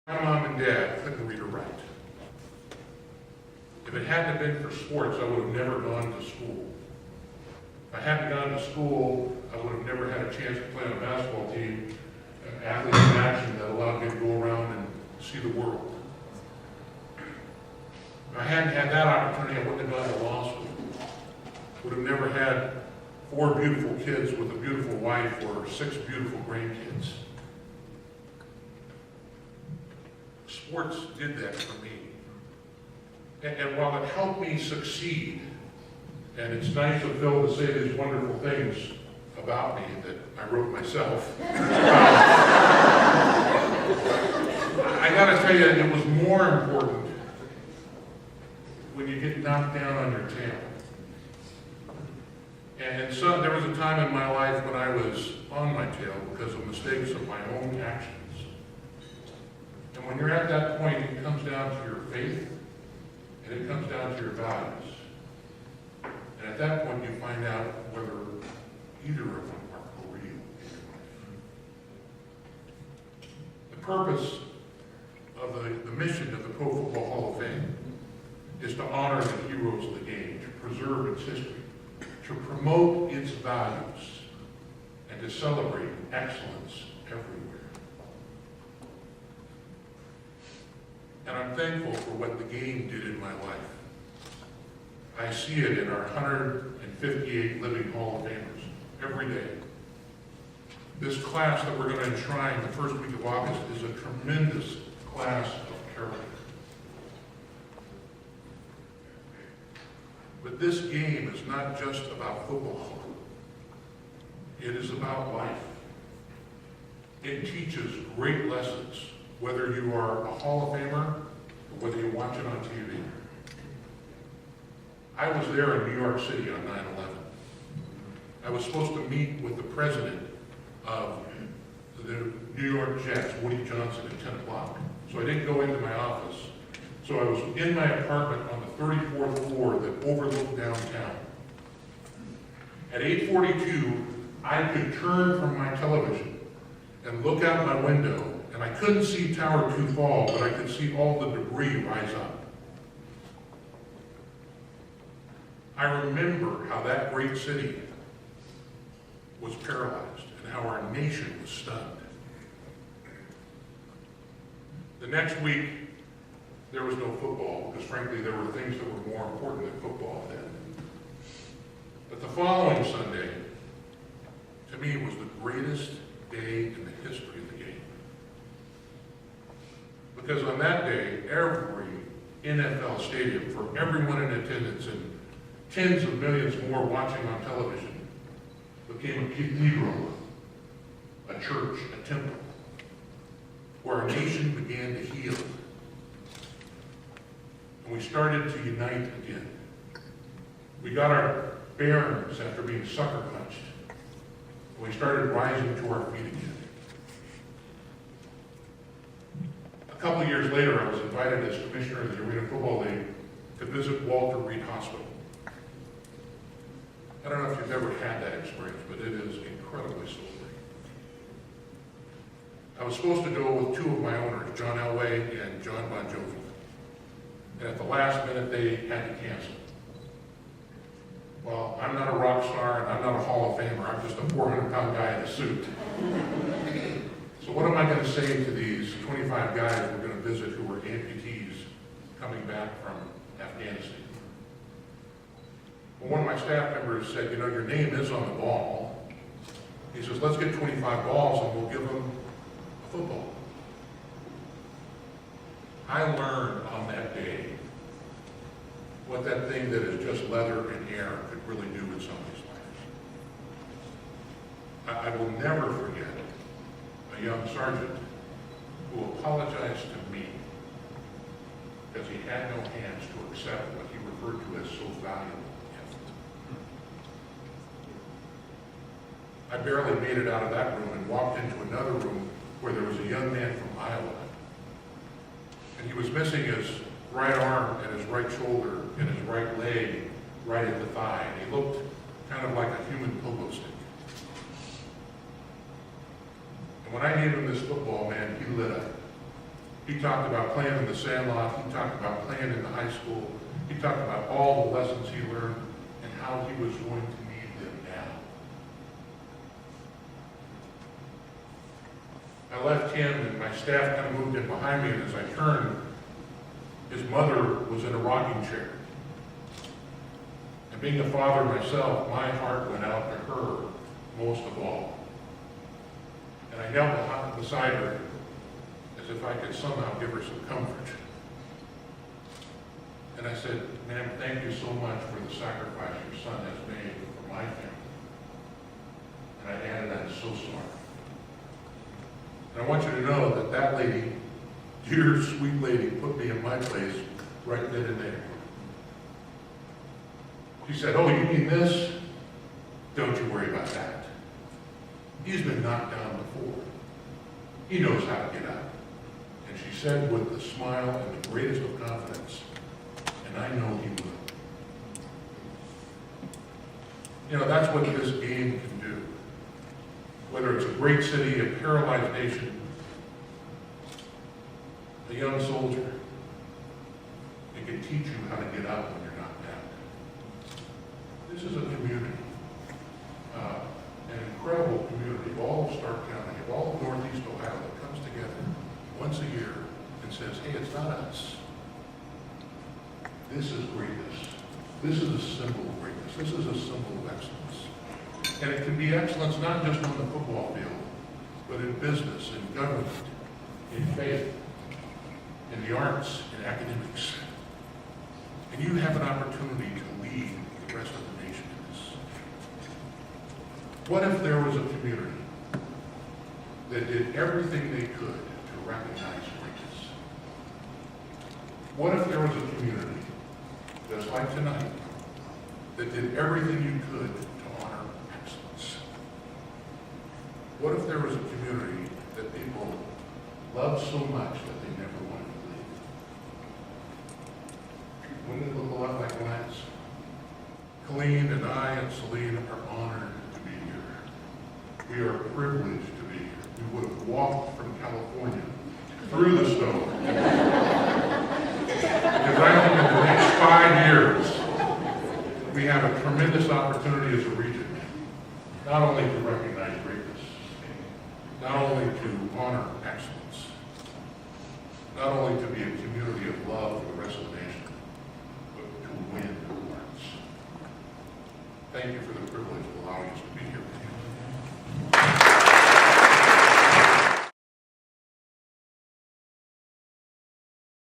My mom and dad couldn't read or write. If it hadn't been for sports, I would have never gone to school. If I hadn't gone to school, I would have never had a chance to play on a basketball team, athletes in action that allowed me to go around and see the world. If I hadn't had that opportunity, I wouldn't have gone to law school. Would have never had 4 beautiful kids with a beautiful wife or 6 beautiful grandkids. Sports did that for me. And while it helped me succeed, and it's nice of Phil to say these wonderful things about me that I wrote myself, I gotta tell you, it was more important when you get knocked down on your tail. And so there was a time in my life when I was on my tail because of mistakes of my own actions. And when you're at that point, it comes down to your faith, and it comes down to your values. And at that point, you find out whether either of them are for you in your life. The purpose of the mission of the Pro Football Hall of Fame is to honor the heroes of the game, to preserve its history, to promote its values, and to celebrate excellence everywhere. And I'm thankful for what the game did in my life. I see it in our 158 living Hall of Famers every day. This class that we're going to enshrine the first week of August is a tremendous class of character. But this game is not just about football. It is about life. It teaches great lessons, whether you are a Hall of Famer or whether you watch it on TV. I was there in New York City on 9/11. I was supposed to meet with the president of the New York Jets, Woody Johnson, at 10 o'clock. So I didn't go into my office. So I was in my apartment on the 34th floor that overlooked downtown. At 8:42, I could turn from my television and look out my window, and I couldn't see Tower 2 fall, but I could see all the debris rise up. I remember how that great city was paralyzed and how our nation was stunned. The next week, there was no football because, frankly, there were things that were more important than football then. But the following Sunday, to me, was the greatest day in the history of the game. Because on that day, every NFL stadium, for everyone in attendance and tens of millions more watching on television, became a cathedral, a church, a temple, where our nation began to heal. And we started to unite again. We got our bearings after being sucker punched. And we started rising to our feet again. A couple of years later, I was invited as commissioner of the Arena Football League to visit Walter Reed Hospital. I don't know if you've ever had that experience, but it is incredibly sobering. I was supposed to go with 2 of my owners, John Elway and John Bon Jovi. And at the last minute, they had to cancel. Well, I'm not a rock star, and I'm not a Hall of Famer. I'm just a 400-pound guy in a suit. So what am I going to say to these 25 guys we're going to visit who were amputees coming back from Afghanistan? Well, one of my staff members said, you know, your name is on the ball. He says, let's get 25 balls and we'll give them a football. I learned on that day what that thing that is just leather and air could really do in somebody's life. I will never forget a young sergeant who apologized to me because he had no hands to accept what he referred to as so valuable. I barely made it out of that room and walked into another room where there was a young man from Iowa. And he was missing his right arm and his right shoulder and his right leg right at the thigh. And he looked kind of like a human pogo stick. And when I gave him this football, man, he lit up. He talked about playing in the Sandlot. He talked about playing in the high school. He talked about all the lessons he learned and how he was going to need them now. I left him and my staff kind of moved in behind me, and as I turned, his mother was in a rocking chair. And being a father myself, my heart went out to her most of all. And I knelt beside her as if I could somehow give her some comfort. And I said, "Ma'am, thank you so much for the sacrifice your son has made for my family." And I added, "I'm so sorry." And I want you to know that that lady, dear sweet lady, put me in my place right then and there. She said, "Oh, you mean this? Don't you worry about that. He's been knocked down before. He knows how to get up." And she said with a smile and the greatest of confidence, "And I know he will." You know, that's what this game can do. Whether it's a great city, a paralyzed nation, a young soldier, it can teach you how to get up when you're knocked down. This is a community, an incredible community of all of Stark County, of all of Northeast Ohio that comes together once a year and says, "Hey, it's not us. This is greatness. This is a symbol of greatness. This is a symbol of excellence." And it can be excellence not just on the football field, but in business, in government, in faith, in the arts, in academics. And you have an opportunity to lead the rest of the nation in this. What if there was a community that did everything they could to recognize greatness? What if there was a community, just like tonight, that did everything you could to honor excellence? What if there was a community that people loved so much that they never wanted to leave? Wouldn't it look a lot like Lance? Colleen and I and Celine are honored to be here. We are privileged to be here. We would have walked from California through the snow. Because I think in the next 5 years, we have a tremendous opportunity as a region, not only to recognize greatness, not only to honor excellence, not only to be a community of love for the rest of the nation, but to win hearts. Thank you for the privilege of allowing us to be here.